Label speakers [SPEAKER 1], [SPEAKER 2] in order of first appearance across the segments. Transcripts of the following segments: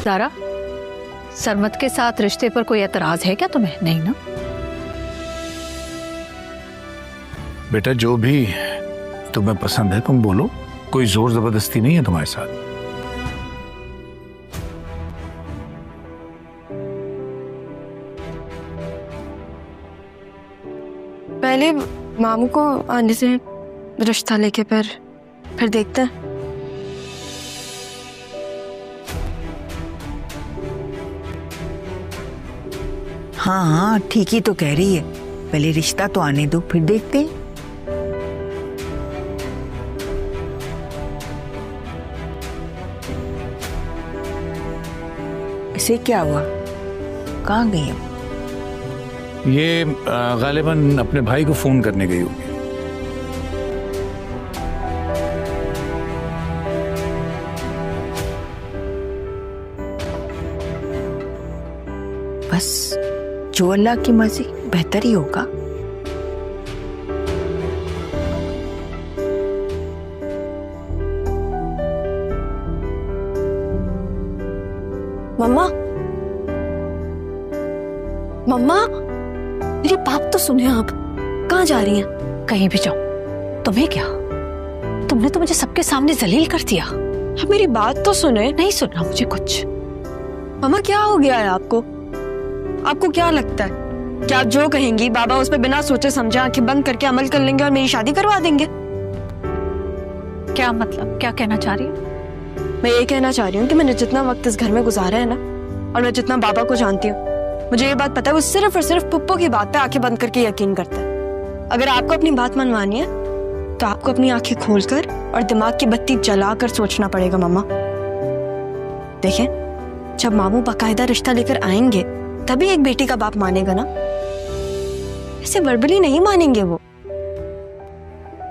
[SPEAKER 1] ज़ारा, सरमत के साथ रिश्ते पर कोई एतराज है क्या तुम्हें? नहीं ना?
[SPEAKER 2] बेटा जो भी तुम्हें पसंद है तुम बोलो, कोई जोर जबरदस्ती नहीं है तुम्हारे साथ।
[SPEAKER 3] पहले मामू को आने से रिश्ता लेके फिर देखते हैं।
[SPEAKER 4] हाँ हाँ ठीक ही तो कह रही है, पहले रिश्ता तो आने दो फिर देखते हैं। इसे क्या हुआ, कहाँ गई हम?
[SPEAKER 2] ये गालिबन अपने भाई को फोन करने गई होगी।
[SPEAKER 4] बस जो अल्लाह की मर्जी, बेहतर ही होगा।
[SPEAKER 3] मम्मा, मम्मा, मेरी बात तो सुनिए आप। कहाँ जा रही हैं?
[SPEAKER 1] कहीं भी जाओ, तुम्हें क्या? तुमने तो मुझे सबके सामने जलील कर दिया।
[SPEAKER 3] आप मेरी बात तो सुने।
[SPEAKER 1] नहीं सुनना मुझे कुछ।
[SPEAKER 3] मम्मा क्या हो गया है आपको? आपको क्या लगता है कि आप जो कहेंगी बाबा उस पर बिना सोचे समझे आंखें बंद करके अमल कर लेंगे और मेरी शादी करवा देंगे?
[SPEAKER 1] क्या मतलब, क्या कहना चाह रही है?
[SPEAKER 3] मैं ये कहना चाह रही हूँ कि मैंने जितना वक्त इस घर में गुजारा है ना, और मैं जितना बाबा को जानती हूँ, मुझे ये बात पता है वो सिर्फ और सिर्फ पुप्पो की बात पे आंखें बंद करके यकीन करता है। अगर आपको अपनी बात मनवानी है तो आपको अपनी आंखें खोलकर और दिमाग की बत्ती जलाकर सोचना पड़ेगा मम्मा। देखें, जब मामू बाकायदा रिश्ता लेकर आएंगे तभी एक बेटी का बाप मानेगा ना, ऐसे वर्बली नहीं मानेंगे वो।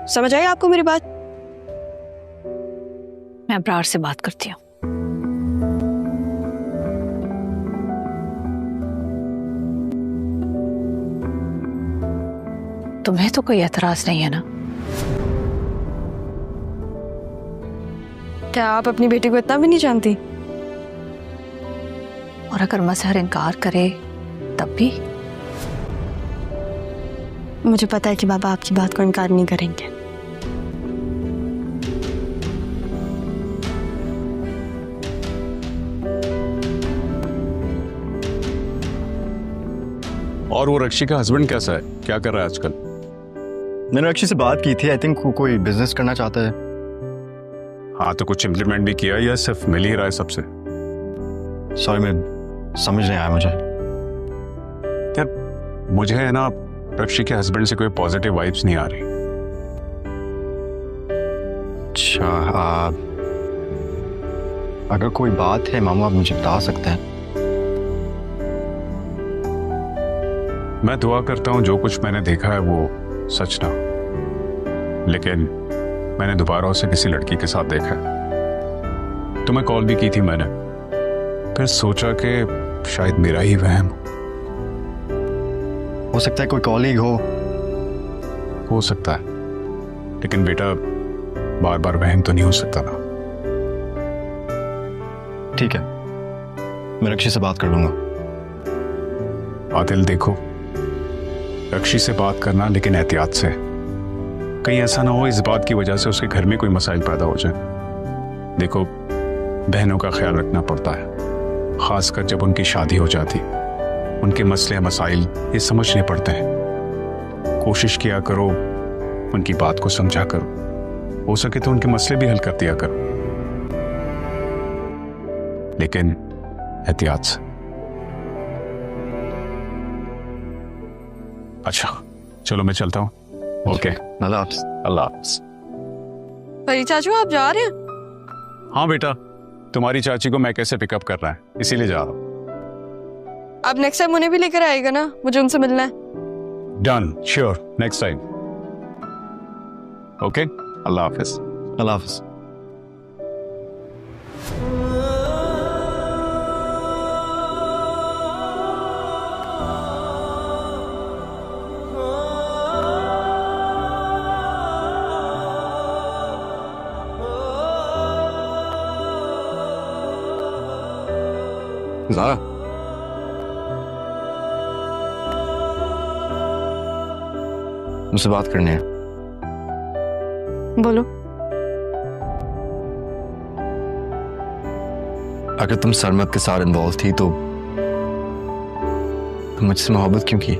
[SPEAKER 3] समझ आई आपको मेरी बात?
[SPEAKER 1] मैं अब्रार से बात करती हूँ। तुम्हें तो कोई एतराज नहीं है ना?
[SPEAKER 3] क्या आप अपनी बेटी को इतना भी नहीं जानती?
[SPEAKER 1] और अगर मजहर इनकार करे तब भी?
[SPEAKER 3] मुझे पता है कि बाबा आपकी बात को इनकार नहीं करेंगे।
[SPEAKER 5] और वो रक्षी का हस्बैंड कैसा है, क्या कर रहा है आजकल?
[SPEAKER 6] मैंने रक्षी से बात की थी, आई थिंक वो कोई बिजनेस करना चाहता है।
[SPEAKER 5] हाँ तो कुछ इम्प्लीमेंट भी किया या सिर्फ मिल ही रहा है सबसे?
[SPEAKER 6] सॉरी मैं समझ नहीं आया मुझे।
[SPEAKER 5] यार मुझे है ना रक्षी के हस्बैंड से कोई पॉजिटिव वाइब्स नहीं आ रही।
[SPEAKER 6] अच्छा अगर कोई बात है मामू आप मुझे बता सकते हैं।
[SPEAKER 5] मैं दुआ करता हूँ जो कुछ मैंने देखा है वो सच ना हो, लेकिन मैंने दोबारा उसे किसी लड़की के साथ देखा है। तुम्हें कॉल भी की थी मैंने, फिर सोचा कि शायद मेरा ही वहम
[SPEAKER 6] हो सकता है कोई कॉलीग हो
[SPEAKER 5] सकता है, लेकिन बेटा बार बार वहम तो नहीं हो सकता ना।
[SPEAKER 6] ठीक है मैं रक्षी से बात कर लूंगा।
[SPEAKER 5] आदिल देखो, रक्षी से बात करना लेकिन एहतियात से, कहीं ऐसा ना हो इस बात की वजह से उसके घर में कोई मसाइल पैदा हो जाए। देखो बहनों का ख्याल रखना पड़ता है, खासकर जब उनकी शादी हो जाती, उनके मसले मसाइल ये समझने पड़ते हैं। कोशिश किया करो उनकी बात को समझा करो, हो सके तो उनके मसले भी हल कर दिया करो, लेकिन एहतियात से। अच्छा चलो मैं चलता हूँ। ओके
[SPEAKER 6] अल्लाह हाफ़िज़।
[SPEAKER 5] अल्लाह हाफ़िज़।
[SPEAKER 3] परी चाचू आप जा रहे हैं?
[SPEAKER 5] हाँ बेटा, तुम्हारी चाची को मैं कैसे पिकअप कर रहा है इसीलिए जा रहा हूँ।
[SPEAKER 3] आप नेक्स्ट टाइम उन्हें भी लेकर आएगा ना, मुझे उनसे मिलना है।
[SPEAKER 5] Done, sure, next time. Okay अल्लाह हाफ़िज़।
[SPEAKER 6] अल्लाह हाफ़िज़। ज़ारा, मुझसे बात करनी है।
[SPEAKER 3] बोलो।
[SPEAKER 6] अगर तुम सरमत के साथ इन्वॉल्व थी तो तुम मुझसे मोहब्बत क्यों की?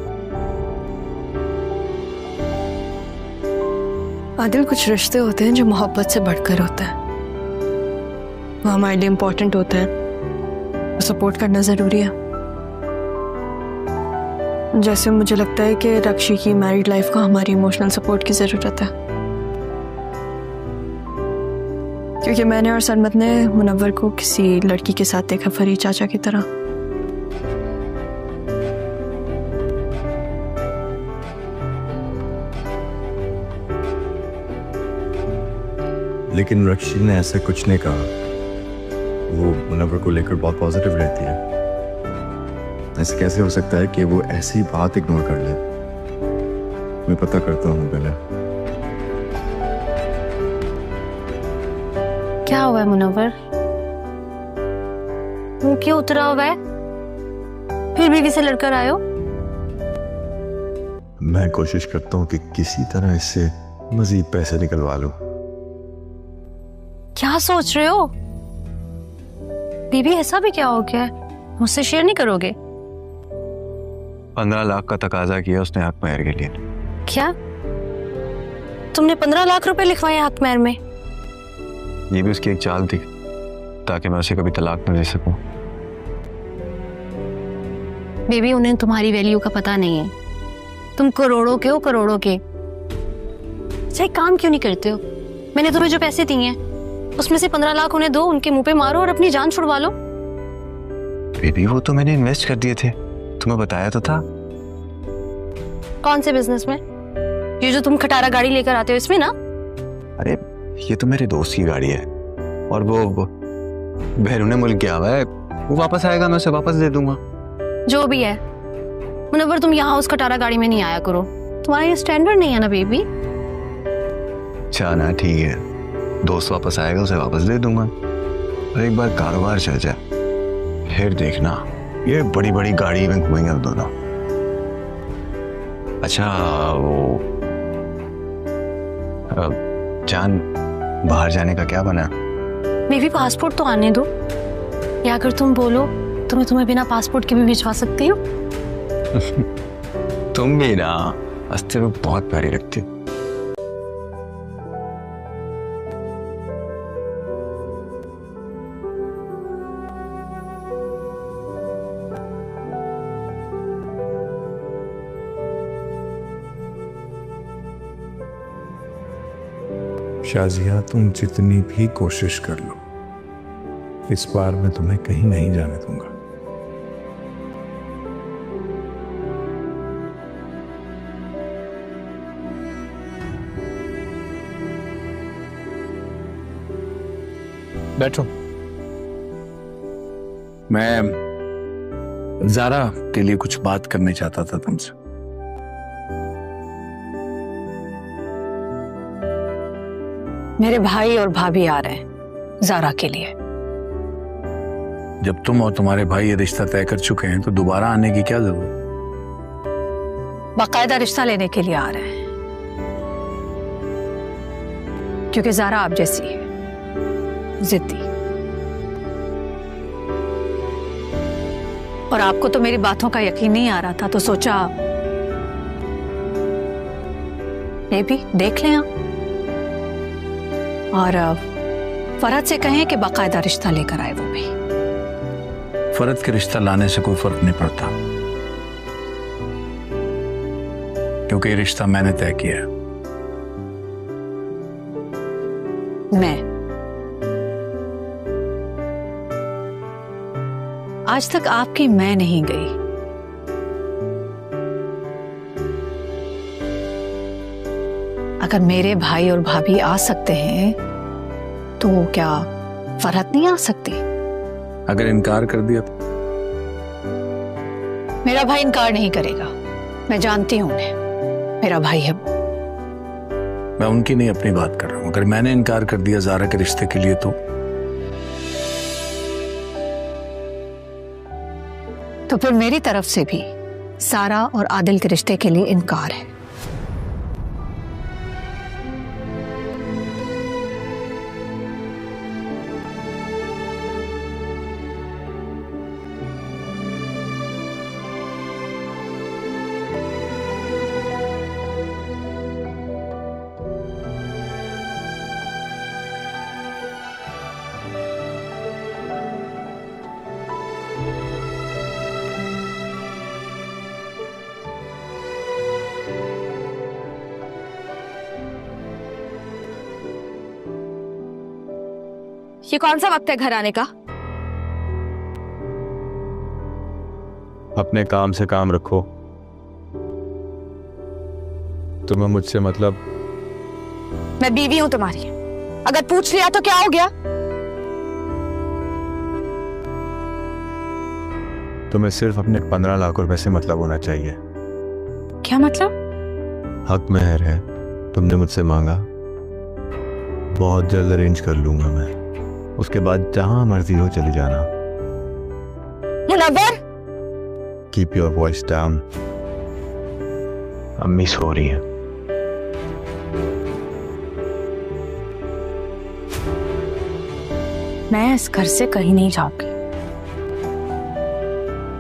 [SPEAKER 3] आदिल, कुछ रिश्ते होते हैं जो मोहब्बत से बढ़कर होते हैं। वो हमारे लिए इम्पोर्टेंट होते हैं, सपोर्ट करना जरूरी है। जैसे मुझे लगता है कि रक्षी की मैरिड लाइफ को हमारी इमोशनल सपोर्ट की जरूरत है, क्योंकि मैंने और सरमत ने मुनव्वर को किसी लड़की के साथ देखा, फरीद चाचा की तरह।
[SPEAKER 6] लेकिन रक्षी ने ऐसा कुछ नहीं कहा। वो मुनव्वर को लेकर बहुत पॉजिटिव रहती है। ऐसे कैसे हो सकता है कि वो ऐसी बात इग्नोर कर ले? मैं पता करता हूँ पहले।
[SPEAKER 1] क्या हुआ है मुनव्वर? मुंह क्यों उतरा हुआ है? फिर भी किसे लड़कर आए हो?
[SPEAKER 6] मैं कोशिश करता हूँ कि किसी तरह इससे मजीद पैसे निकलवा लूं।
[SPEAKER 1] क्या सोच रहे हो? बीबी, ऐसा भी क्या हो गया? मुझसे शेयर नहीं करोगे?
[SPEAKER 6] 15 लाख का तकाजा किया उसने हक महर के लिए।
[SPEAKER 1] क्या तुमने 15 लाख रुपए लिखवाए हक महर में?
[SPEAKER 6] ये भी उसकी एक चाल थी ताकि मैं उसे कभी तलाक न दे सकूं।
[SPEAKER 1] बेबी, उन्हें तुम्हारी वैल्यू का पता नहीं है। तुम करोड़ों के हो, करोड़ों के। अच्छा, एक काम क्यों नहीं करते हो? मैंने तुम्हें जो पैसे दिए हैं उसमें से 15 लाख उन्हें दो, उनके मुंह पे मारो और अपनी जान छुड़वा लो।
[SPEAKER 6] बेबी, वो तो मैंने इन्वेस्ट कर दिए थे, तुम्हें बताया तो था।
[SPEAKER 1] कौन से बिजनेस में? ये जो तुम खटारा गाड़ी लेकर आते हो इसमें ना?
[SPEAKER 6] अरे ये तो मेरे दोस्त की गाड़ी है और वो बहरून मुल्क गया हुआ है, वो वापस आएगा, मैं उसे वापस दे दूंगा।
[SPEAKER 1] जो भी है मुनव्वर, तुम यहाँ उस खटारा गाड़ी में नहीं आया करो। तुम्हारा ये स्टैंडर्ड नहीं है ना बेबी।
[SPEAKER 6] अच्छा ना, ठीक है, दोस्त वापस आएगा, उसे वापस दे दूंगा। और एक बार कारोबार चल जाए फिर देखना, ये बड़ी बड़ी गाड़ी में घूमेंगे दोनों। अच्छा वो जान, बाहर जाने का क्या बना?
[SPEAKER 1] बेबी, पासपोर्ट तो आने दो, या अगर तुम बोलो तो मैं तुम्हें बिना पासपोर्ट के भी भिजवा सकती हूँ।
[SPEAKER 6] तुम भी ना हंसते हुए बहुत प्यारी लगती हो।
[SPEAKER 2] शाजिया, तुम जितनी भी कोशिश कर लो, इस बार मैं तुम्हें कहीं नहीं जाने दूंगा। बैठो। मैं ज़ारा के लिए कुछ बात करने चाहता था तुमसे।
[SPEAKER 1] मेरे भाई और भाभी आ रहे हैं ज़ारा के लिए।
[SPEAKER 2] जब तुम और तुम्हारे भाई ये रिश्ता तय कर चुके हैं तो दोबारा आने की क्या जरूरत?
[SPEAKER 1] बाकायदा रिश्ता लेने के लिए आ रहे हैं, क्योंकि ज़ारा आप जैसी है, जिद्दी। और आपको तो मेरी बातों का यकीन नहीं आ रहा था, तो सोचा ये भी देख लें आप, और फरहत से कहें कि बाकायदा रिश्ता लेकर आए वो भी।
[SPEAKER 2] फरहत के रिश्ता लाने से कोई फर्क नहीं पड़ता, क्योंकि ये रिश्ता मैंने तय किया है।
[SPEAKER 1] मैं आज तक आपकी मैं नहीं गई। अगर मेरे भाई और भाभी आ सकते हैं तो क्या फरहत नहीं आ सकती?
[SPEAKER 2] अगर इनकार कर दिया तो?
[SPEAKER 1] मेरा भाई इनकार नहीं करेगा, मैं जानती हूं उन्हें, मेरा भाई है।
[SPEAKER 2] मैं उनकी नहीं, अपनी बात कर रहा हूं। अगर मैंने इनकार कर दिया ज़ारा के रिश्ते के लिए तो
[SPEAKER 7] तो फिर मेरी तरफ से भी सारा और आदिल के रिश्ते के लिए इनकार है।
[SPEAKER 3] ये कौन सा वक्त है घर आने का?
[SPEAKER 6] अपने काम से काम रखो। तुम्हें मुझसे मतलब?
[SPEAKER 3] मैं बीवी हूं तुम्हारी, अगर पूछ लिया तो क्या हो गया?
[SPEAKER 6] तुम्हें सिर्फ अपने 15 लाख रुपए से मतलब होना चाहिए।
[SPEAKER 3] क्या मतलब?
[SPEAKER 6] हक मेहर है, तुमने मुझसे मांगा, बहुत जल्द अरेंज कर लूंगा मैं। उसके बाद जहां मर्जी हो चली जाना।
[SPEAKER 3] Munawwar,
[SPEAKER 6] keep your voice down. अम्मी सो रही है।
[SPEAKER 3] मैं इस घर से कहीं नहीं जाऊंगी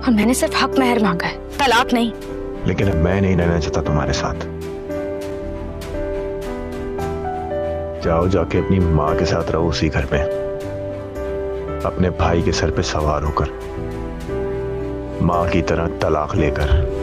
[SPEAKER 3] और मैंने सिर्फ हक मेहर मांगा है, तलाक नहीं।
[SPEAKER 6] लेकिन अब मैं नहीं रहना चाहता तुम्हारे साथ। जाओ, जाके अपनी माँ के साथ रहो उसी घर में, अपने भाई के सर पे सवार होकर, माँ की तरह तलाक लेकर।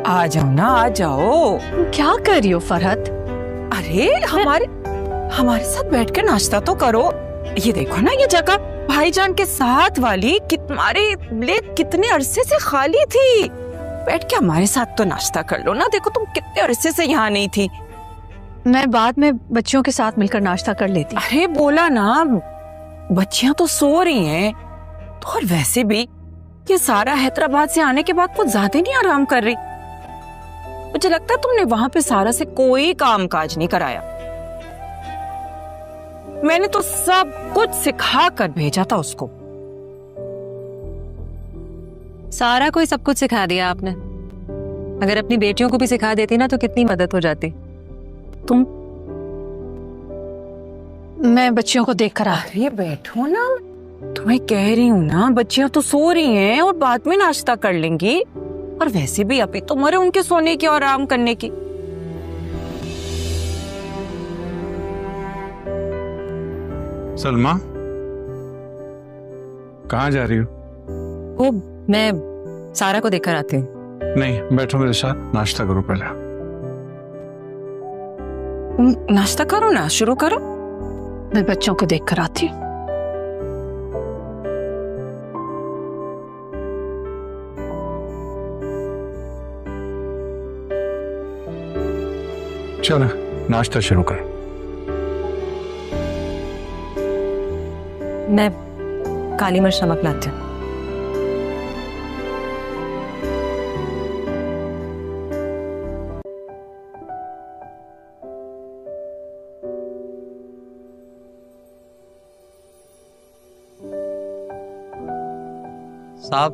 [SPEAKER 4] आ जाओ ना, आ जाओ।
[SPEAKER 7] क्या कर रही हो फरहत?
[SPEAKER 4] अरे हमारे साथ बैठ के नाश्ता तो करो। ये देखो ना, ये जगह भाईजान के साथ वाली तुम्हारे लिए कितने अरसे से खाली थी। बैठ के हमारे साथ तो नाश्ता कर लो ना। देखो तुम कितने अरसे से यहाँ नहीं थी।
[SPEAKER 7] मैं बाद में बच्चियों के साथ मिलकर नाश्ता कर लेती।
[SPEAKER 4] अरे बोला ना, बच्चियां तो सो रही हैं। तो और वैसे भी ये सारा हैदराबाद से आने के बाद कुछ ज्यादा नहीं आराम कर रही। मुझे लगता है तुमने वहां पे सारा से कोई काम काज नहीं कराया। मैंने तो सब कुछ सिखा कर भेजा था उसको।
[SPEAKER 1] सारा को ही सब कुछ सिखा दिया आपने। अगर अपनी बेटियों को भी सिखा देती ना तो कितनी मदद हो जाती।
[SPEAKER 7] मैं बच्चियों को देख कर आ।
[SPEAKER 4] अरे बैठो ना, तुम्हें कह रही हूँ ना, बच्चियां तो सो रही हैं और बाद में नाश्ता कर लेंगी। और वैसे भी अभी तो उम्र है उनके सोने की और आराम करने की।
[SPEAKER 5] सलमा, कहाँ जा रही हो?
[SPEAKER 1] वो मैं सारा को देखकर आती हूँ।
[SPEAKER 5] नहीं, बैठो मेरे साथ, नाश्ता करो पहले।
[SPEAKER 4] नाश्ता करो ना, शुरू करो।
[SPEAKER 7] मैं बच्चों को देख कर आती हूँ।
[SPEAKER 5] चलो नाश्ता शुरू कर।
[SPEAKER 1] मैं काली मिर्च नमक लाती हूँ।
[SPEAKER 8] साहब,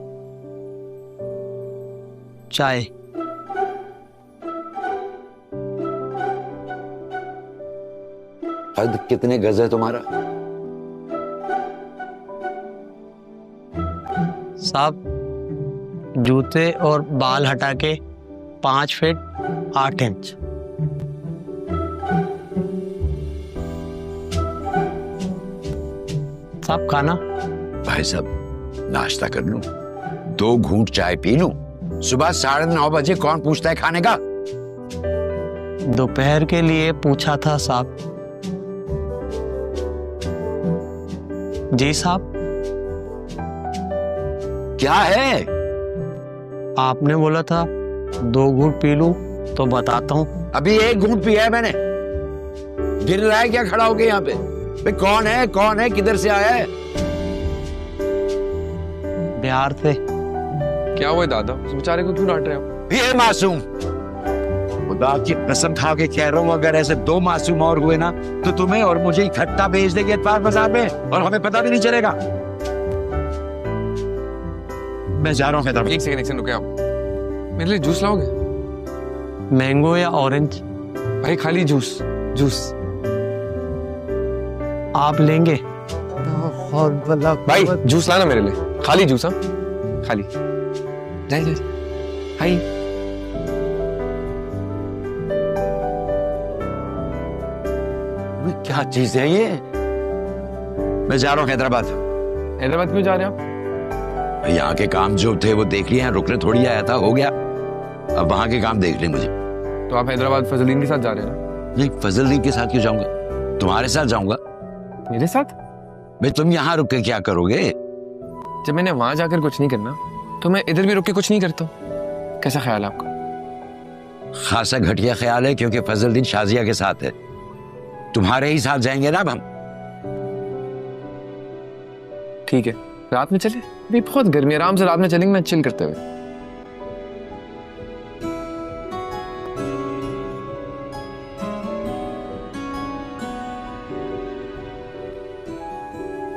[SPEAKER 8] चाय।
[SPEAKER 9] हद कितने गज है तुम्हारा?
[SPEAKER 8] साहब, जूते और बाल हटा के 5 फीट 8 इंच। साहब खाना?
[SPEAKER 9] भाई साहब, नाश्ता कर लूं, 2 घूंट चाय पी लूं। सुबह 9:30 बजे कौन पूछता है खाने का?
[SPEAKER 8] दोपहर के लिए पूछा था साहब। जी साहब।
[SPEAKER 9] क्या है?
[SPEAKER 8] आपने बोला था 2 घूंट पी लूं तो बताता हूँ।
[SPEAKER 9] अभी 1 घूंट पिया है मैंने। गिर रहा है क्या खड़ा होके यहाँ पे? भाई कौन है किधर से आया है?
[SPEAKER 8] बिहार से।
[SPEAKER 10] क्या हुआ दादा, उस बेचारे को क्यों डांट रहे हो?
[SPEAKER 9] ये मासूम, खुदा की कसम खा के कह रहा हूँ, अगर ऐसे 2 मासूम और हुए ना तो तुम्हें और मुझे इकट्ठा भेज देंगे इतवार बाजार में और हमें पता भी नहीं चलेगा। मैं जा रहा हूँ हैदराबाद।
[SPEAKER 10] एक सेकंड रुके आप। मेरे लिए जूस लाओगे?
[SPEAKER 8] मैंगो या ऑरेंज?
[SPEAKER 10] भाई खाली जूस।
[SPEAKER 8] आप लेंगे?
[SPEAKER 10] भाई जूस लाना मेरे लिए, खाली जूस। हाँ खाली। जाइए हाय।
[SPEAKER 9] क्या चीज है ये? मैं जा रहा हूँ हैदराबाद।
[SPEAKER 10] हैदराबाद क्यों जा रहे हो आप?
[SPEAKER 9] यहाँ के काम जो थे वो देख लिए, रुकने थोड़ी आया था, हो गया। अब वहां के काम देख ले मुझे।
[SPEAKER 10] तो आप हैदराबाद फजलीन के साथ जा रहे हो ना?
[SPEAKER 9] नहीं, फजलीन के साथ क्यों जाऊंगा? तुम्हारे साथ जाऊंगा।
[SPEAKER 10] मेरे साथ?
[SPEAKER 9] भाई तुम यहाँ रुक के क्या करोगे?
[SPEAKER 10] जब मैंने वहां जाकर कुछ नहीं करना तो मैं इधर भी रुक के कुछ नहीं करता हूँ। कैसा ख्याल है आपका?
[SPEAKER 9] खासा घटिया ख्याल है, क्योंकि फजलदीन शाजिया के साथ है। तुम्हारे ही साथ जाएंगे ना अब हम।
[SPEAKER 10] ठीक है, रात में चले? अभी बहुत गर्मी, आराम से रात में चलेंगे ना, चिल करते हुए।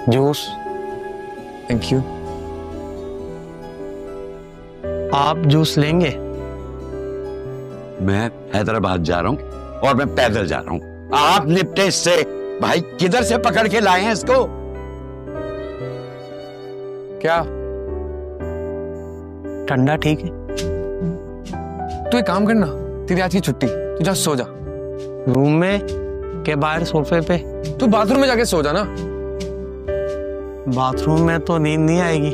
[SPEAKER 8] जूस।
[SPEAKER 10] Thank you.
[SPEAKER 8] आप जूस लेंगे?
[SPEAKER 9] मैं हैदराबाद जा रहा हूँ और मैं पैदल जा रहा हूँ। आप निपटे इससे। भाई किधर से पकड़ के लाए हैं इसको?
[SPEAKER 10] क्या?
[SPEAKER 8] ठंडा ठीक है?
[SPEAKER 10] तू एक काम करना, तेरी आज की छुट्टी, तू जा सो जा।
[SPEAKER 8] रूम में के बाहर सोफे पे?
[SPEAKER 10] तू बाथरूम में जाके सो जा ना।
[SPEAKER 8] बाथरूम में तो नींद नहीं आएगी।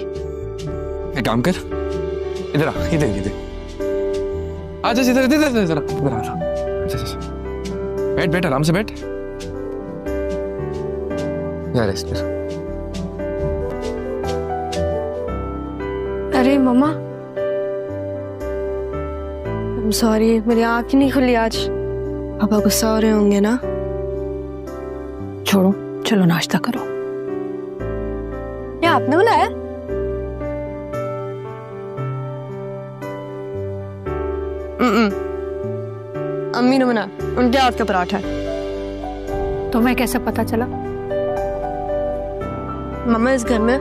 [SPEAKER 10] एक काम कर, इधर आ, इधर आजा, इधर आ। बैठ आराम से बैठ। यार रेस्ट कर।
[SPEAKER 3] अरे मम्मा, सॉरी, मेरी आँख ही नहीं खुली आज। पापा गुस्सा हो रहे होंगे ना?
[SPEAKER 7] छोड़ो, चलो नाश्ता करो।
[SPEAKER 3] ये आपने बुलाया? अम्मी ने बना, उनके हाथ का पराठा है।
[SPEAKER 7] तुम्हें कैसे पता चला?
[SPEAKER 3] मम्मा इस घर में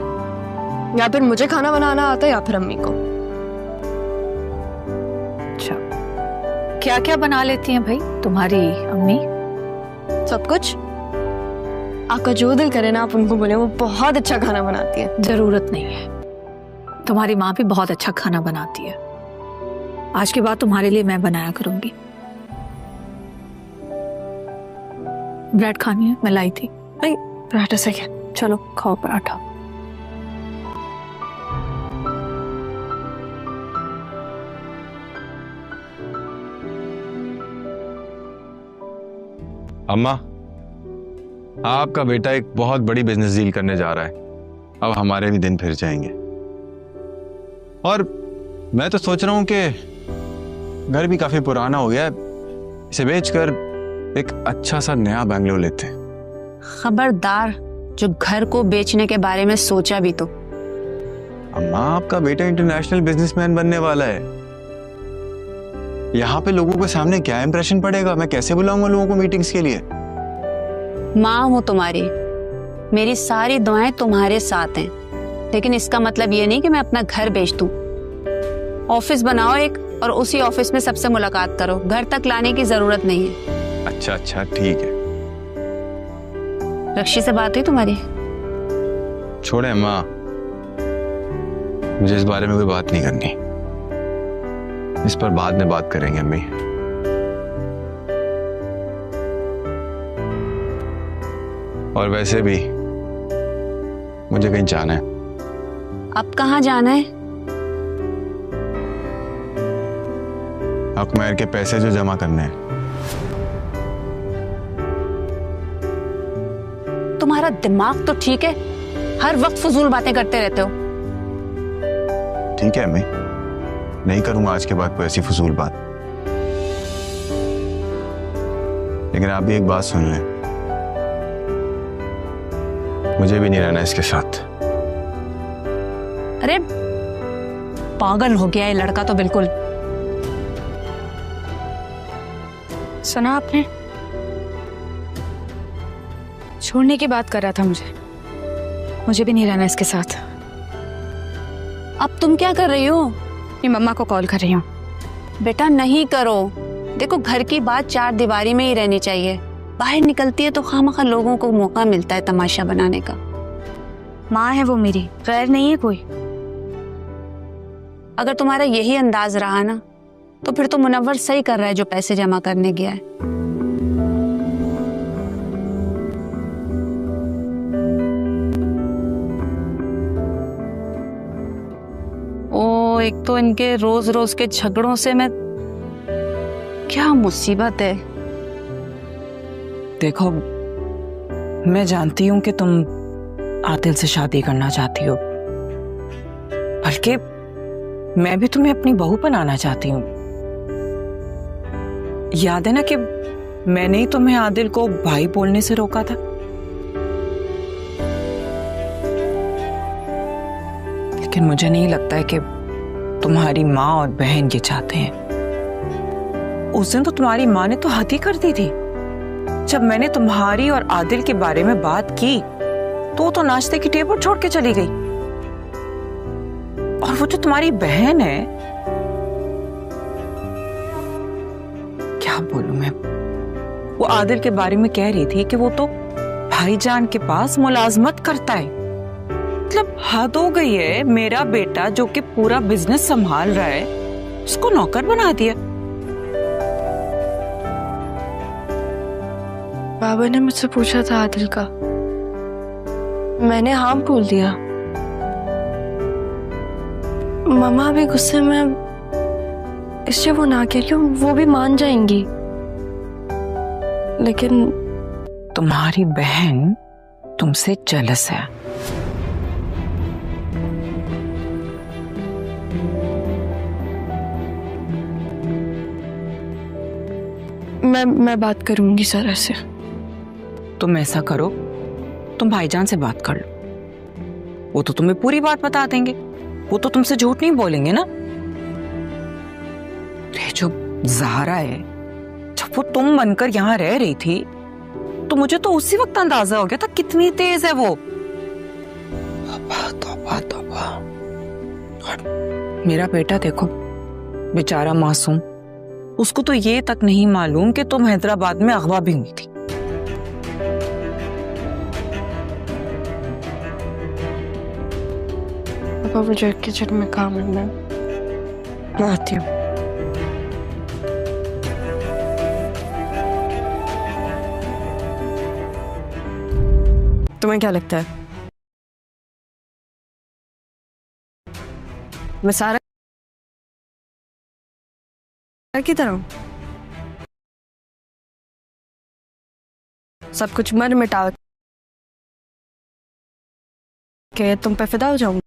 [SPEAKER 3] या फिर मुझे खाना बनाना आता है या फिर अम्मी को।
[SPEAKER 7] अच्छा, क्या क्या बना लेती हैं भाई तुम्हारी अम्मी?
[SPEAKER 3] सब कुछ। आपका जो दिल करे ना आप उनको बोले, वो बहुत अच्छा खाना बनाती है।
[SPEAKER 7] जरूरत नहीं है, तुम्हारी माँ भी बहुत अच्छा खाना बनाती है। आज के बाद तुम्हारे लिए मैं बनाया करूंगी। ब्रेड खानी है? मैं लाई थी।
[SPEAKER 3] नहीं, पराठा सही है।
[SPEAKER 7] चलो खाओ पराठा।
[SPEAKER 11] अम्मा, आपका बेटा एक बहुत बड़ी बिजनेस डील करने जा रहा है। अब हमारे भी दिन फिर जाएंगे। और मैं तो सोच रहा हूं कि घर भी काफी पुराना हो गया है, इसे बेचकर एक अच्छा सा नया बंगलो लेते हैं।
[SPEAKER 1] खबरदार, जो घर को बेचने के बारे में सोचा भी तो।
[SPEAKER 11] अम्मा, आपका बेटा इंटरनेशनल बिजनेसमैन बनने वाला है। यहाँ पे लोगों के सामने क्या इंप्रेशन पड़ेगा? मैं कैसे बुलाऊंगा लोगों को मीटिंग्स के लिए?
[SPEAKER 1] माँ हूँ तुम्हारी, मेरी सारी दुआएं तुम्हारे साथ हैं, लेकिन इसका मतलब ये नहीं कि मैं अपना घर बेच दूं। ऑफिस बनाओ एक और उसी ऑफिस में सबसे मुलाकात करो, घर तक लाने की जरूरत नहीं है।
[SPEAKER 11] अच्छा ठीक है।
[SPEAKER 1] रक्षी से बात हुई तुम्हारी?
[SPEAKER 11] छोड़े अम्मा, मुझे इस बारे में कोई बात नहीं करनी। इस पर बाद में बात करेंगे अम्मी। और वैसे भी मुझे कहीं जाना है।
[SPEAKER 1] अब कहाँ जाना है?
[SPEAKER 11] अकमैर के पैसे जो जमा करने हैं।
[SPEAKER 1] तुम्हारा दिमाग तो ठीक है, हर वक्त फजूल बातें करते रहते हो।
[SPEAKER 11] ठीक है अम्मी, नहीं करूंगा आज के बाद कोई ऐसी फजूल बात। लेकिन आप भी एक बात सुन लें, मुझे भी नहीं रहना इसके साथ।
[SPEAKER 7] अरे पागल हो गया है लड़का तो बिल्कुल।
[SPEAKER 12] सुना आपने? छोड़ने की बात कर रहा था मुझे भी नहीं रहना इसके साथ।
[SPEAKER 1] अब तुम क्या कर रही हो?
[SPEAKER 12] अपनी मम्मा को कॉल कर रही हूँ।
[SPEAKER 1] बेटा नहीं करो, देखो घर की बात चार दीवारी में ही रहनी चाहिए। बाहर निकलती है तो खामखा लोगों को मौका मिलता है तमाशा बनाने का।
[SPEAKER 12] माँ है वो मेरी, गैर नहीं है कोई।
[SPEAKER 1] अगर तुम्हारा यही अंदाज रहा ना तो फिर तो मुनव्वर सही कर रहा है जो पैसे जमा करने गया है। ओ, एक तो इनके रोज रोज के झगड़ों से मैं, क्या मुसीबत है।
[SPEAKER 4] देखो, मैं जानती हूं कि तुम आदिल से शादी करना चाहती हो, बल्कि मैं भी तुम्हें अपनी बहू बनाना चाहती हूँ। याद है ना कि मैंने ही तुम्हें आदिल को भाई बोलने से रोका था। लेकिन मुझे नहीं लगता है कि तुम्हारी माँ और बहन ये चाहते हैं। उस दिन तो तुम्हारी माँ ने तो हद ही कर दी थी। जब मैंने तुम्हारी और आदिल के बारे में बात की तो नाश्ते की टेबल छोड़ के चली गई। और वो जो तुम्हारी बहन है, क्या बोलूं मैं, वो आदिल के बारे में कह रही थी कि वो तो भाईजान के पास मुलाजमत करता है। मतलब हद हो गई है। मेरा बेटा जो कि पूरा बिजनेस संभाल रहा है, उसको नौकर बना दिया।
[SPEAKER 3] बाबा ने मुझसे पूछा था आदिल का, मैंने हाँ बोल दिया। मम्मा भी गुस्से में, इससे वो ना कह रही हूँ, वो भी मान जाएंगी। लेकिन
[SPEAKER 4] तुम्हारी बहन तुमसे जेलस है।
[SPEAKER 3] मैं बात करूंगी सर से।
[SPEAKER 4] तुम ऐसा करो, तुम भाईजान से बात कर लो, वो तो तुम्हें पूरी बात बता देंगे। वो तो तुमसे झूठ नहीं बोलेंगे ना। जो ज़हरा है, जब वो तुम बनकर यहाँ रह रही थी तो मुझे तो उसी वक्त अंदाजा हो गया था कितनी तेज है वो। तौबा तौबा तौबा। और मेरा बेटा देखो, बेचारा मासूम, उसको तो ये तक नहीं मालूम कि तुम हैदराबाद में अगवा भी हुई थी।
[SPEAKER 3] पापा मुझे किचन में काम है, मैं आती हूँ। तुम्हें क्या लगता है मैं सारा की तरह हूं? सब कुछ मर मिटा के तुम पे फिदा हो जाऊंगी।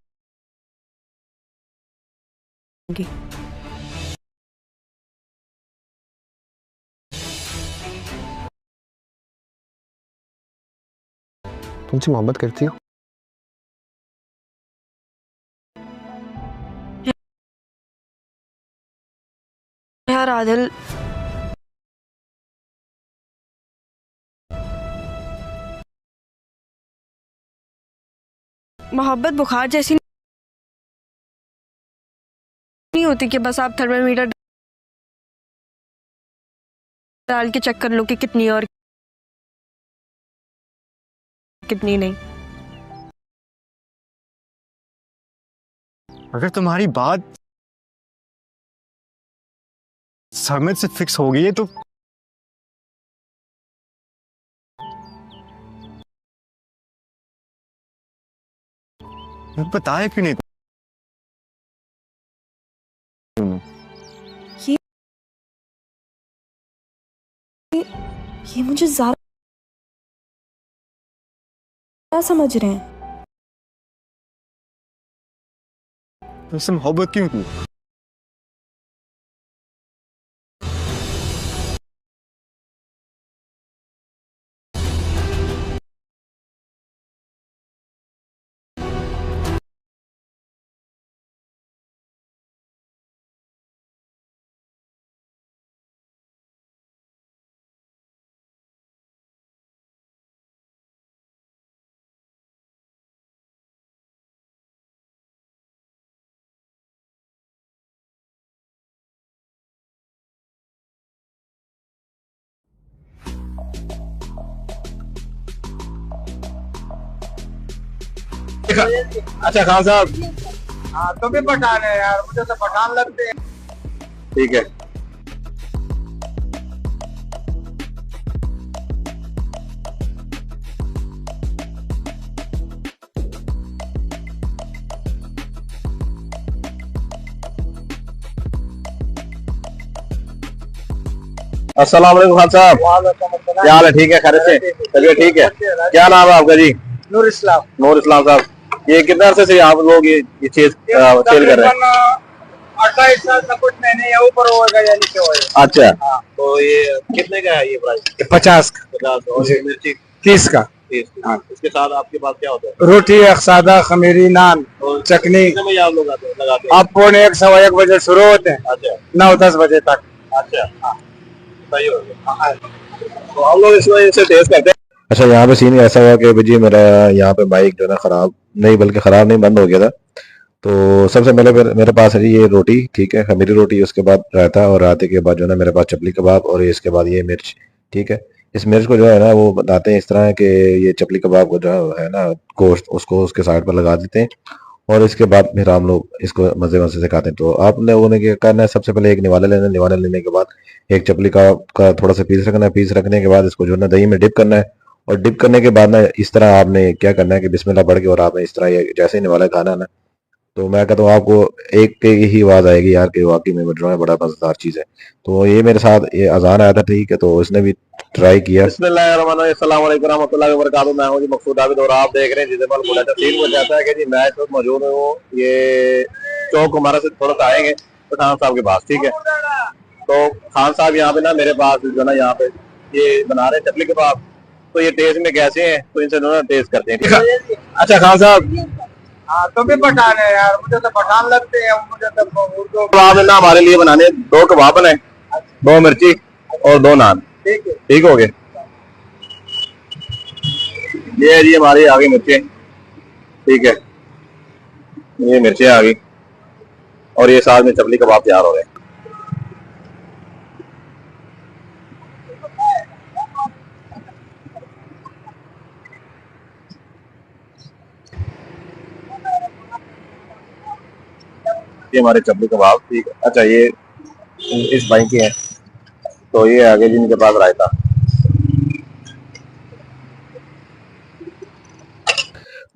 [SPEAKER 10] तुमसे मोहब्बत करती हो?
[SPEAKER 3] यार आदिल, मोहब्बत बुखार जैसी नहीं होती कि बस आप थर्मामीटर डाल के चेक कर लो कि कितनी और कितनी नहीं।
[SPEAKER 6] अगर तुम्हारी बात समझ से फिक्स हो गई है तो बताया क्यों नहीं?
[SPEAKER 3] ये मुझे ज्यादा समझ रहे हैं।
[SPEAKER 6] तुमसे मोहब्बत क्यों की?
[SPEAKER 13] अच्छा खान साहब, हाँ तुम भी पठान है यार, मुझे तो पठान लगते हैं। ठीक है। अस्सलाम वालेकुम खान साहब, क्या हाल है? ठीक है, खैर से तबीयत ठीक है? क्या नाम है आपका जी?
[SPEAKER 14] नूर इस्लाम।
[SPEAKER 13] नूर इस्लाम साहब, ये कितने अरसे से आप लोग ये चीज सेल कर रहे हैं?
[SPEAKER 14] 28 साल से कुछ महीने या ऊपर होगा या नीचे होगा।
[SPEAKER 13] अच्छा, तो ये कितने का है ये प्राइस?
[SPEAKER 14] 50
[SPEAKER 13] 50। और ये मिर्ची
[SPEAKER 14] 30 का।
[SPEAKER 13] 30। हाँ, इसके साथ आपके पास क्या होता है?
[SPEAKER 14] रोटी, एक सादा खमीरी, नान, चटनी।
[SPEAKER 13] कितने बजे आप लोग लगाते हैं?
[SPEAKER 14] आप 1:15 सवा 1 बजे शुरू होते हैं।
[SPEAKER 13] अच्छा,
[SPEAKER 14] 9-10 बजे तक।
[SPEAKER 13] अच्छा, हाँ सही हो गया। तो हम लोग इसमें इसे टेस्ट करते हैं।
[SPEAKER 6] अच्छा, यहाँ पे सीन ऐसा हुआ कि जी मेरा यहाँ पे बाइक जो है ना खराब नहीं, बल्कि खराब नहीं, बंद हो गया था। तो सबसे पहले मेरे पास है जी ये रोटी, ठीक है, खमीरी रोटी, उसके बाद रायता, और रायते के बाद जो है ना मेरे पास चपली कबाब, और इसके बाद ये मिर्च, ठीक है। इस मिर्च को जो है ना वो बताते हैं इस तरह है कि ये चपली कबाब को जो है ना गोश्त उसको उसके साइड पर लगा देते हैं, और इसके बाद फिर हम लोग इसको मजे मजे से खाते हैं। तो आप लोगों ने क्या करना है, सबसे पहले एक निवाला लेना है, निवाला लेने के बाद एक चपली का थोड़ा सा पीस रखना है, पीस रखने के बाद इसको जो है ना दही में डिप करना है, और डिप करने के बाद ना इस तरह आपने क्या करना है कि बिस्मिल्लाह पढ़ के, और आपने इस तरह ये जैसे ही निवाला खाना है ना, तो मैं कहता हूँ आपको एक के ही आवाज आएगी यार कि वाकई में जो है बड़ा मजेदार चीज है। तो ये मेरे साथ ये अजान आया था, ठीक है, तो इसने भी ट्राई किया।
[SPEAKER 13] बिस्मिल्लाहिर्रहमानिर्रहीम। मैं हूँ जी मकसूद आबिद, और आप देख रहे हैं जिसे बुलाया तफसील को चाहता है कि जी मैं इस वक्त मौजूद हूँ ये चौक हमारा से थोड़ा सा आएंगे पठान साहब के पास, ठीक है। तो खान साहब यहाँ पे ना मेरे पास जो ना यहाँ पे ये बना रहे चपली कबाब, तो ये टेस्ट में कैसे हैं, तो इनसे दोनों टेस्ट करते हैं, ठीक है। अच्छा खान साहब,
[SPEAKER 14] हाँ तुम भी पठान है यार, मुझे तो पठान लगते हैं। मुझे तो उर्दू
[SPEAKER 13] कबाब ना हमारे लिए बनाने 2 कबाब बनाए, 2 मिर्ची और 2 नान,
[SPEAKER 14] ठीक है।
[SPEAKER 13] ठीक हो गए। ये है जी हमारी आ गई मिर्चें, ठीक है, ये मिर्चें आ गई, और ये साथ में चपली कबाब तैयार हो गए। ये हमारे चपली कबाब, ठीक है। अच्छा, ये इस भाई के हैं, तो ये आगे जिनके पास रायता।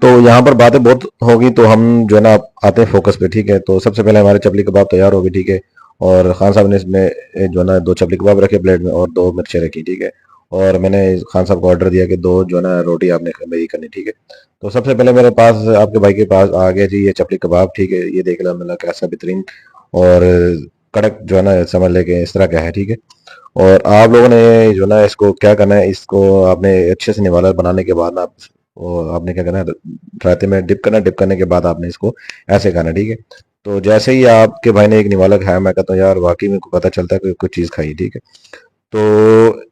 [SPEAKER 6] तो यहाँ पर बातें बहुत होगी, तो हम जो है ना आते हैं फोकस पे, ठीक है। तो सबसे पहले हमारे चपली कबाब तैयार हो गई, ठीक है, और खान साहब ने इसमें जो है ना 2 चपली कबाब रखे प्लेट में, और 2 मिर्चें रखी, ठीक है। और मैंने खान साहब को ऑर्डर दिया कि 2 जो है ना रोटी आपने मेरी करनी, ठीक है। तो सबसे पहले मेरे पास आपके भाई के पास आ गया जी ये चपली कबाब, ठीक है। ये देख लो मतलब कैसा बेहतरीन और कड़क जो है ना समझ लेके इस तरह का है, ठीक है। और आप लोगों ने जो है ना इसको क्या करना है, इसको आपने अच्छे से निवाला बनाने के बाद ना आपने क्या करना है, रायते में डिप करना, डिप करने के बाद आपने इसको ऐसे खाना, ठीक है। तो जैसे ही आपके भाई ने एक निवाला खाया, मैं कहता हूँ यार वाकई में पता चलता है कि कुछ चीज़ खाई, ठीक है। तो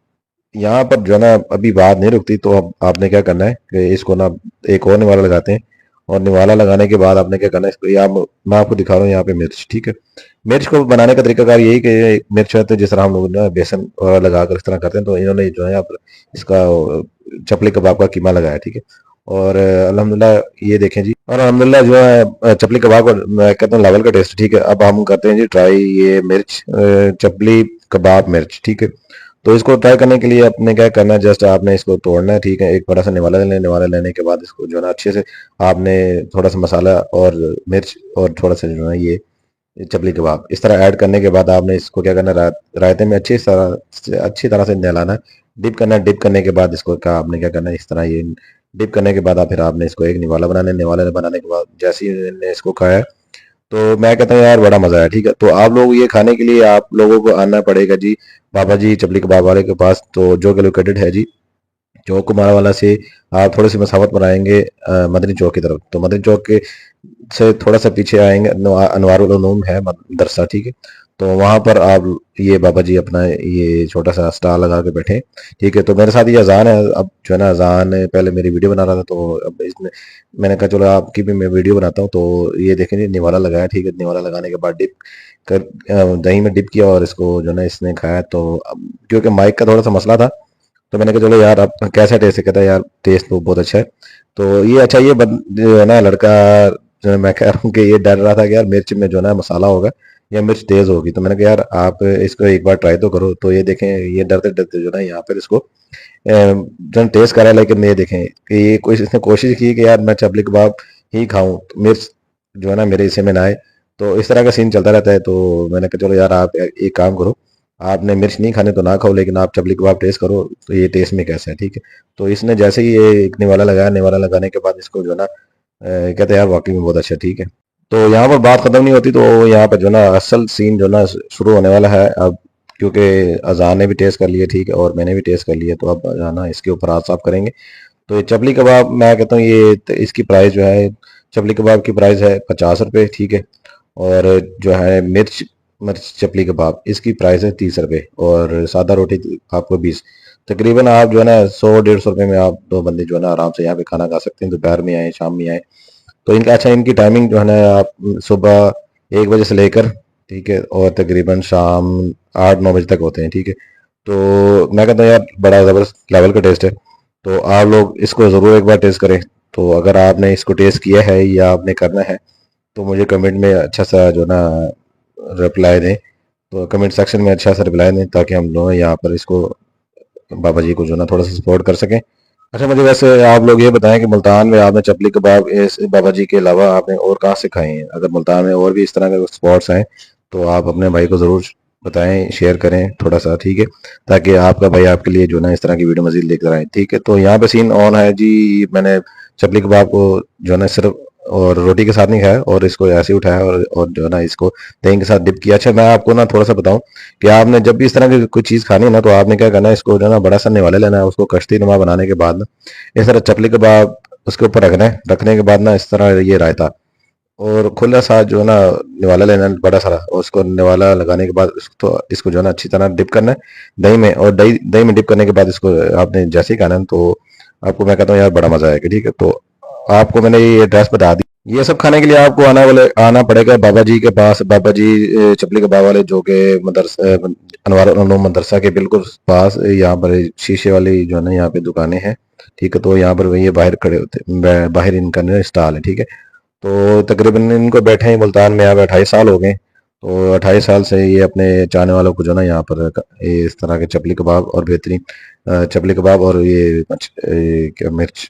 [SPEAKER 6] यहाँ पर जो है ना अभी बात नहीं रुकती, तो अब आपने क्या करना है कि इसको ना एक और निवाला लगाते हैं, और निवाला लगाने के बाद आपने क्या करना है, इसको मैं आपको दिखा रहा हूँ यहाँ पे मिर्च, ठीक है। मिर्च को बनाने का तरीकाकार यही कि मिर्च है तो जिस तरह हम लोग ना बेसन लगा कर इस तरह करते हैं, तो इन्होंने जो है आप इसका चपली कबाब का कीमा लगाया, ठीक है। और अल्हम्दुलिल्लाह ये देखें जी, और अल्हम्दुलिल्लाह जो है चपली कबाब का मैं कहता हूँ लेवल का टेस्ट, ठीक है। अब हम करते हैं जी ट्राई ये मिर्च चपली कबाब मिर्च, ठीक है। तो इसको ट्राई करने के लिए आपने क्या करना है, जस्ट आपने इसको तोड़ना है, ठीक है। एक बड़ा सा निवाला लेना है, निवाला लेने के बाद इसको जो है ना अच्छे से आपने थोड़ा सा मसाला और मिर्च और थोड़ा सा जो है ये चपली कबाब इस तरह ऐड करने के बाद आपने इसको क्या करना है, रायते में अच्छी तरह से नहलाना है, डिप करना है। डिप करने के बाद इसको क्या आपने क्या करना है, इस तरह ये डिप करने के बाद फिर आपने इसको एक निवाला बनाना है। निवाला बनाने के बाद जैसे ही इसको खाया, तो मैं कहता हूँ यार बड़ा मजा आया, ठीक है। तो आप लोग ये खाने के लिए आप लोगों को आना पड़ेगा जी बाबा जी चपली कबाब वाले के पास, तो जो कि लोकेटेड है जी चौक कुमार वाला से आप थोड़ी सी मसावत पर आएंगे मदनी चौक की तरफ, तो मदनी चौक के से थोड़ा सा पीछे आएंगे अनवारुल उलूम है मदरसा, ठीक है। तो वहां पर आप ये बाबा जी अपना ये छोटा सा स्टॉल लगा के बैठे, ठीक है। तो मेरे साथ ये अजान है, अब जो है ना अजान पहले मेरी वीडियो बना रहा था, तो अब इसमें मैंने कहा चलो आपकी भी मैं वीडियो बनाता हूँ। तो ये देखें जी निवाला लगाया, ठीक है। निवाला लगाने के बाद डिप कर दही में डिप किया और इसको जो है ना इसने खाया। तो अब क्योंकि माइक का थोड़ा सा मसला था,
[SPEAKER 13] तो मैंने कहा चलो यार अब कैसा टेस्ट है, कहता है यार टेस्ट तो बहुत अच्छा है। तो ये अच्छा ये जो है ना लड़का, जो है मैं कह रहा हूँ कि ये डर रहा था कि यार मिर्च में जो है ना मसाला होगा या मिर्च तेज होगी। तो मैंने कहा यार आप इसको एक बार ट्राई तो करो। तो ये देखें ये डरते डरते जो है ना यहाँ पर इसको जो टेस्ट करा, लेकिन ये देखें कि ये कोई इसने कोशिश की कि यार मैं चपली कबाब ही खाऊं, तो मिर्च जो है ना मेरे हिस्से में ना आए। तो इस तरह का सीन चलता रहता है। तो मैंने कहा चलो यार आप एक काम करो, आपने मिर्च नहीं खाने तो ना खाओ, लेकिन आप चपली कबाब टेस्ट करो तो ये टेस्ट में कैसा है, ठीक है। तो इसने जैसे ही ये एक निवाला लगाया, निवाला लगाने के बाद इसको जो है ना कहते हैं यार वाकई में बहुत अच्छा, ठीक है। तो यहाँ पर बात खत्म नहीं होती, तो यहाँ पर जो ना असल सीन जो ना शुरू होने वाला है अब, क्योंकि अजान ने भी टेस्ट कर लिया, ठीक है, और मैंने भी टेस्ट कर लिया। तो अब जो है ना इसके ऊपर हाथ साफ करेंगे। तो ये चपली कबाब मैं कहता हूँ ये इसकी प्राइस जो है, चपली कबाब की प्राइस है 50 रुपये, ठीक है। और जो है मिर्च चपली कबाब इसकी प्राइस है 30 रुपये, और सादा रोटी आपको 20। तकरीबन आप जो है ना 100-150 रुपये में आप 2 बंदे जो है ना आराम से यहाँ पे खाना खा सकते हैं, दोपहर में आए शाम में आए। तो इनका अच्छा इनकी टाइमिंग जो है ना आप सुबह 1 बजे से लेकर, ठीक है, और तकरीबन शाम 8-9 बजे तक होते हैं, ठीक है। तो मैं कहता हूँ यार बड़ा ज़बरदस्त लेवल का टेस्ट है। तो आप लोग इसको ज़रूर एक बार टेस्ट करें। तो अगर आपने इसको टेस्ट किया है या आपने करना है तो मुझे कमेंट में अच्छा सा जो ना रिप्लाई दें। तो कमेंट सेक्शन में अच्छा सा रिप्लाई दें ताकि हम लोग यहाँ पर इसको बाबा जी को जो ना थोड़ा सा सपोर्ट कर सकें। अच्छा मुझे वैसे आप लोग ये बताएं कि मुल्तान में आपने चपली कबाब इस बाबा जी के अलावा आपने और कहाँ से खाए हैं? अगर मुल्तान में और भी इस तरह के स्पॉट्स हैं तो आप अपने भाई को ज़रूर बताएं, शेयर करें थोड़ा सा, ठीक है, ताकि आपका भाई आपके लिए जो ना इस तरह की वीडियो मजीद लेकर आए, ठीक है। तो यहाँ पे सीन ऑन है जी। मैंने चपली कबाब को जो है ना सिर्फ और रोटी के साथ नहीं खाया, और इसको ऐसे ही उठाया और जो है ना इसको दही के साथ डिप किया। अच्छा मैं आपको ना थोड़ा सा बताऊं कि आपने जब भी इस तरह की कोई चीज़ खानी है ना तो आपने क्या करना है, इसको जो है ना बड़ा सा निवाला लेना है, उसको कश्ती नुमा बनाने के बाद ना इस तरह चपली कबाब उसके ऊपर रखना है। रखने के बाद ना इस तरह ये रायता और खुला सा जो है ना निवाला लेना है बड़ा सारा, और उसको निवाला लगाने के बाद इसको जो है ना अच्छी तरह डिप करना है दही में, और दही में डिप करने के बाद इसको आपने जैसे ही खाना है तो आपको मैं कहता हूँ यार बड़ा मजा आएगा, ठीक है। तो आपको मैंने ये एड्रेस बता दी। ये सब खाने के लिए आपको आना पड़ेगा बाबा जी के पास। बाबा जी चपली कबाब वाले जो कि अनवार उलूम मदरसा के बिल्कुल पास यहाँ पर शीशे वाली जो है ना यहाँ पे दुकानें हैं, ठीक है। तो यहाँ पर ये बाहर खड़े होते, बाहर इनका स्टॉल है, ठीक है। तो तकरीबन इनको बैठे हैं मुल्तान में यहाँ पे 28 साल हो गए। तो 28 साल से ये अपने चाहने वालों को जो ना यहाँ पर इस तरह के चपली कबाब और बेहतरीन चपली कबाब और ये क्या मिर्च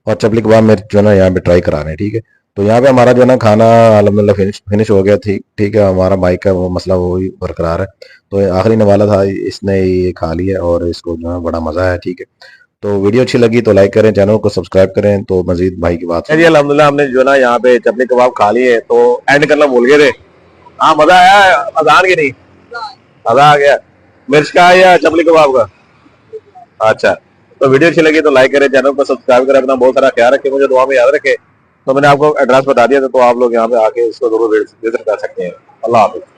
[SPEAKER 13] और चपली कबाब मिर्च जो ना यहाँ पे ट्राई करा रहे हैं, ठीक है। तो यहाँ पे हमारा जो ना खाना अल्हम्दुलिल्लाह फिनिश हो गया, ठीक है। हमारा माइक का वो मसला वो ही बरकरार है। तो आखिरी वाला था, इसने ये खा लिया और इसको जो है बड़ा मजा है, ठीक है। तो वीडियो अच्छी लगी तो लाइक करें, चैनल को सब्सक्राइब करें। तो मजीद भाई की बात जी अल्हम्दुलिल्लाह हमने जो ना यहाँ पे चपली कबाब खा लिए, तो एंड करना भूल गए थे। हाँ मजा आया, अजान की नहीं मजा आ गया। मिर्च का या चपली कबाब का? अच्छा तो वीडियो अच्छी लगी तो लाइक करें, चैनल को सब्सक्राइब करें, अपना बहुत सारा ख्याल रखें, मुझे दुआ में याद रखें। तो मैंने आपको एड्रेस बता दिया था, तो आप लोग यहाँ पे आके इसको जरूर विजिट कर सकते हैं। अल्लाह हाफिज़।